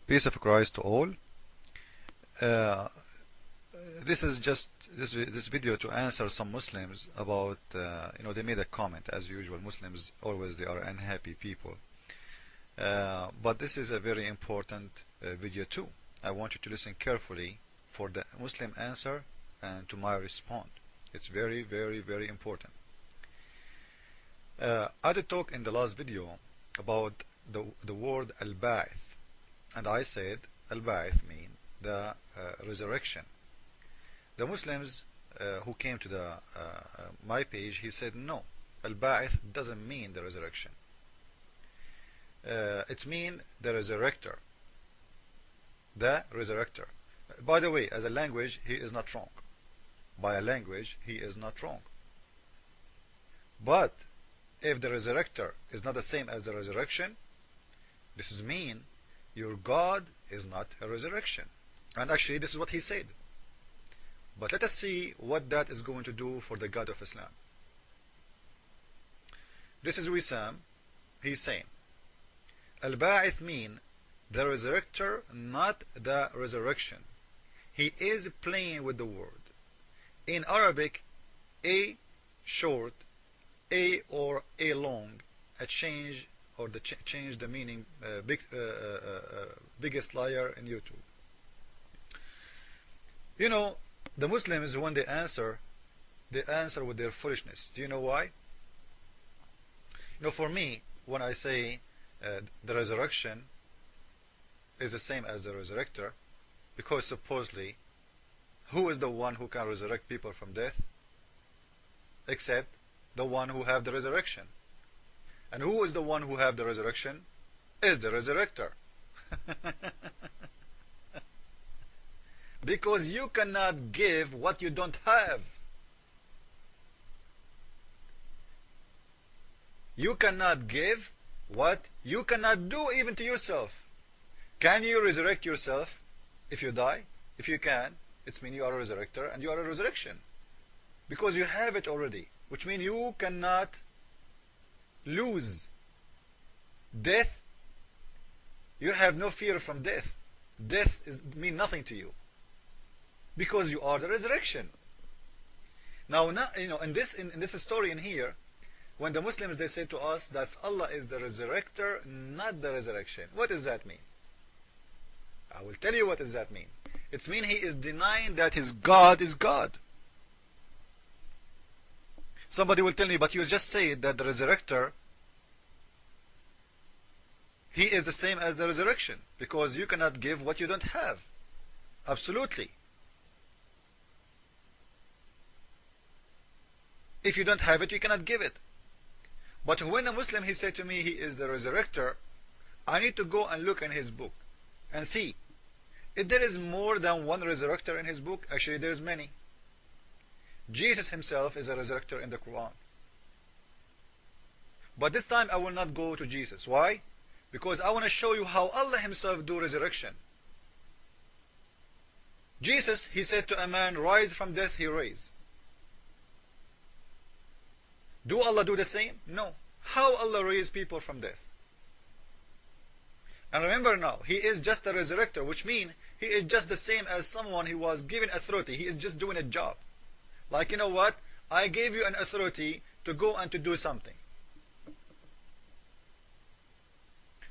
Peace of Christ to all. Uh, this is just this video to answer some Muslims about they made a comment. As usual, Muslims always they are unhappy people. But this is a very important video too. I want you to listen carefully for the Muslim answer and to my response. It's very, very, very important. I did talk in the last video about the word al-ba'ith, and I said al-ba'ith mean the resurrection. The Muslims who came to the my page, he said no, al-ba'ith doesn't mean the resurrection. It means the resurrector. The resurrector. By the way, as a language, he is not wrong. By a language, he is not wrong. But if the resurrector is not the same as the resurrection, this is mean your God is not a resurrection. And actually, this is what he said. But let us see what that is going to do for the God of Islam. This is Wissam. He's saying, Al-Ba'ith mean the resurrector, not the resurrection. He is playing with the word. In Arabic, a short, a or a long, a change or change the meaning. Biggest liar in YouTube. You know, the Muslims when they answer with their foolishness. Do you know why? You know, for me, when I say the resurrection is the same as the resurrector, because supposedly, who is the one who can resurrect people from death? Except the one who have the resurrection. And who is the one who have the resurrection? Is the resurrector. Because you cannot give what you don't have. You cannot give what you cannot do even to yourself. Can you resurrect yourself if you die? If you can, it means you are a resurrector and you are a resurrection. Because you have it already. Which means you cannot lose. Death, you have no fear from death. Death means nothing to you. Because you are the resurrection. Now, in this story in here, when the Muslims they say to us that Allah is the resurrector, not the resurrection. What does that mean? I will tell you what does that mean. It means he is denying that his God is God. Somebody will tell me, but you just said that the resurrector, he is the same as the resurrection, because you cannot give what you don't have. Absolutely. If you don't have it, you cannot give it. But when a Muslim he said to me he is the resurrector, I need to go and look in his book and see if there is more than one resurrector in his book. Actually, there is many. Jesus himself is a resurrector in the Quran. But this time I will not go to Jesus. Why? Because I want to show you how Allah himself do resurrection. Jesus, he said to a man, rise from death, he raised. Do Allah do the same? No. How Allah raise people from death? And remember now, he is just a resurrector, which means he is just the same as someone who was given authority. He is just doing a job. Like, you know what? I gave you an authority to go and to do something.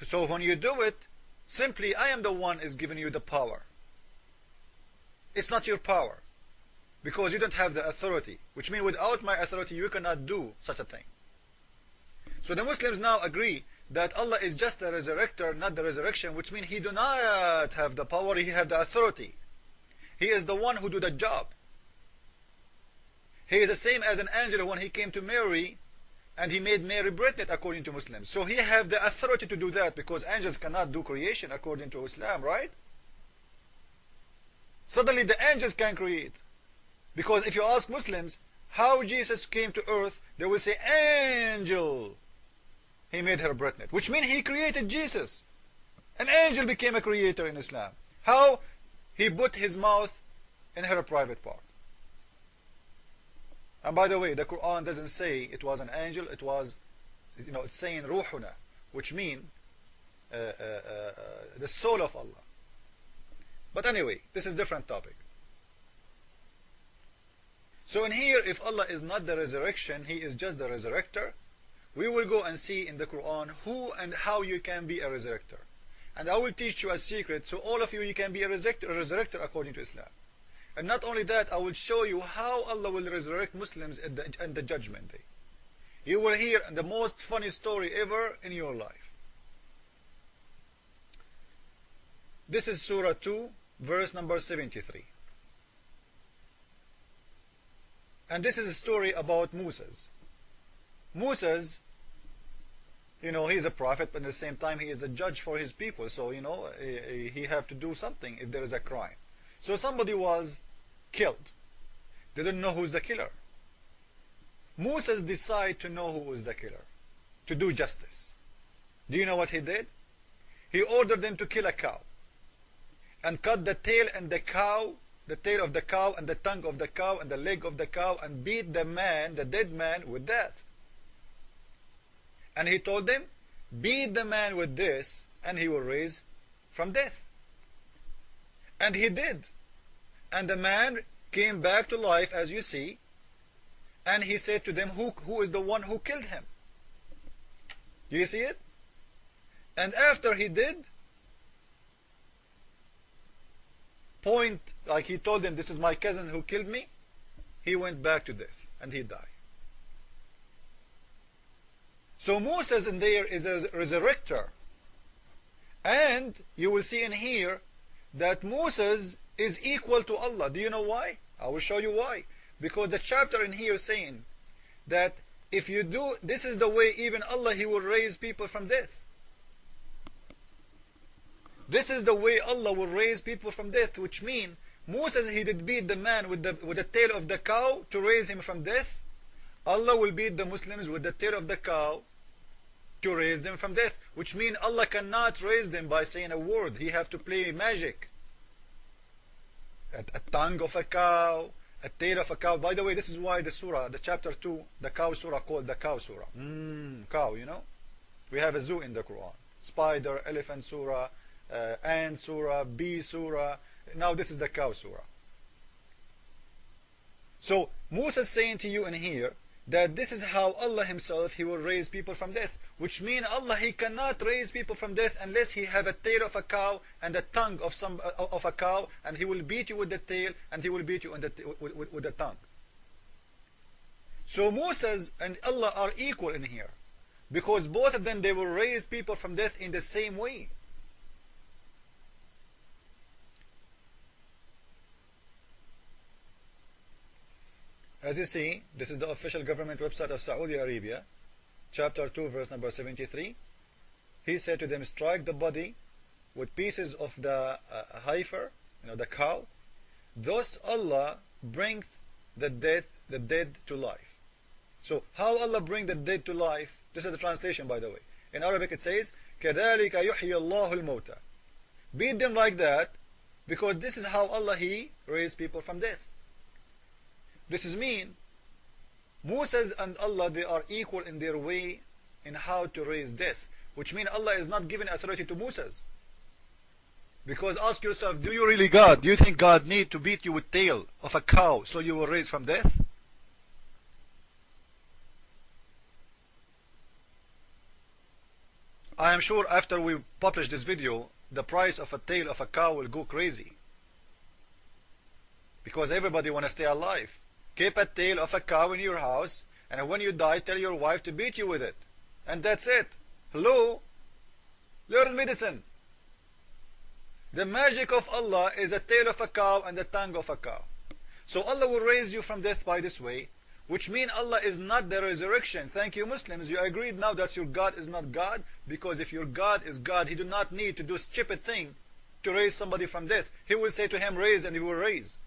So when you do it, simply I am the one is giving you the power. It's not your power. Because you don't have the authority. Which means without my authority you cannot do such a thing. So the Muslims now agree that Allah is just a resurrector, not the resurrection, which means he do not have the power, he have the authority. He is the one who do the job. He is the same as an angel when he came to Mary and he made Mary pregnant according to Muslims. So he have the authority to do that because angels cannot do creation according to Islam, right? Suddenly the angels can create. Because if you ask Muslims how Jesus came to earth, they will say angel. He made her pregnant, which means he created Jesus. An angel became a creator in Islam. How? He put his mouth in her private part. And by the way, the Quran doesn't say it was an angel, it was, it's saying ruhuna, which means the soul of Allah. But anyway, this is a different topic. So in here, if Allah is not the resurrection, He is just the resurrector, we will go and see in the Quran who and how you can be a resurrector. And I will teach you a secret, so all of you, you can be a resurrector according to Islam. And not only that, I will show you how Allah will resurrect Muslims at the judgment day. You will hear the most funny story ever in your life. This is Surah 2, verse number 73. And this is a story about Moses. Moses, you know, he's a prophet, but at the same time he is a judge for his people. So, you know, he have to do something if there is a crime. So somebody was killed. They didn't know who's the killer. Moses decided to know who was the killer, to do justice. Do you know what he did? He ordered them to kill a cow and cut the tail and the cow, the tail of the cow and the tongue of the cow and the leg of the cow, and beat the man, the dead man, with that. And he told them, beat the man with this and he will raise from death. And he did. And the man came back to life, as you see, and he said to them, who is the one who killed him? Do you see it? And after he did, point, like he told them, this is my cousin who killed me, he went back to death and he died. So Moses in there is a resurrector. And you will see in here that Moses is equal to Allah. Do you know why? I will show you why. Because the chapter in here is saying that if you do, this is the way even Allah, He will raise people from death. This is the way Allah will raise people from death, which means Moses, he did beat the man with the tail of the cow to raise him from death. Allah will beat the Muslims with the tail of the cow to raise them from death, which means Allah cannot raise them by saying a word. He have to play magic. A tongue of a cow, a tail of a cow. By the way, this is why the surah, the chapter 2, the cow surah, called the cow surah. Cow, you know. We have a zoo in the Quran. Spider, elephant surah, ant surah, bee surah. Now this is the cow surah. So Moses saying to you in here that this is how Allah Himself, He will raise people from death, which means Allah, He cannot raise people from death unless He have a tail of a cow and a tongue of a cow, and He will beat you with the tail and He will beat you with the tongue. So Moses and Allah are equal in here, because both of them, they will raise people from death in the same way. As you see, this is the official government website of Saudi Arabia, chapter 2, verse number 73. He said to them, strike the body with pieces of the heifer, you know, the cow. Thus Allah bringeth the dead to life. So how Allah bring the dead to life? This is the translation, by the way. In Arabic it says, كَذَلِكَ يُحْيِي اللَّهُ الْمَوْتَى. Beat them like that, because this is how Allah, He raised people from death. This is mean Moses and Allah, they are equal in their way in how to raise death, which means Allah is not giving authority to Moses. Because ask yourself, do you really God? Do you think God need to beat you with tail of a cow so you will raise from death? I am sure after we publish this video, the price of a tail of a cow will go crazy. Because everybody want to stay alive. Keep a tail of a cow in your house, and when you die, tell your wife to beat you with it. And that's it. Hello? Learn medicine. The magic of Allah is a tail of a cow and the tongue of a cow. So Allah will raise you from death by this way, which means Allah is not the resurrection. Thank you, Muslims. You agreed now that your God is not God, because if your God is God, He do not need to do a stupid thing to raise somebody from death. He will say to him, raise, and He will raise.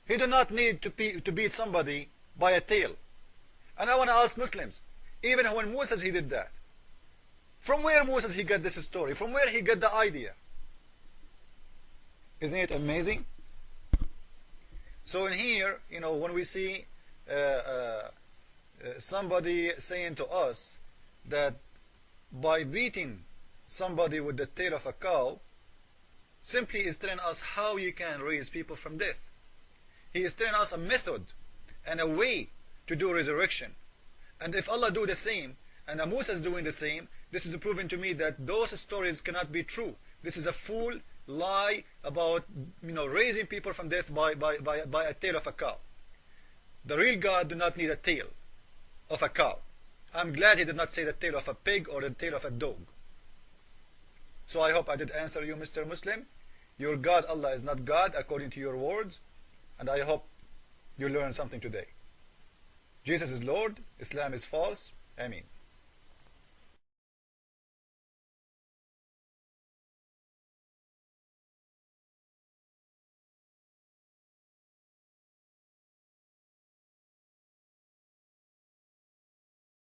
He do not need to beat somebody by a tail. And I want to ask Muslims, even when Moses, he did that, from where Moses he got this story? From where he got the idea? Isn't it amazing? So in here, you know, when we see somebody saying to us that by beating somebody with the tail of a cow simply is telling us how you can raise people from death. He is telling us a method and a way to do resurrection. And if Allah do the same, and Musa is doing the same, this is proving to me that those stories cannot be true. This is a full lie about raising people from death by a tail of a cow. The real God do not need a tail of a cow. I'm glad he did not say the tail of a pig or the tail of a dog. So I hope I did answer you, Mr. Muslim. Your God, Allah, is not God according to your words, and I hope you learned something today. Jesus is Lord, Islam is false. Ameen.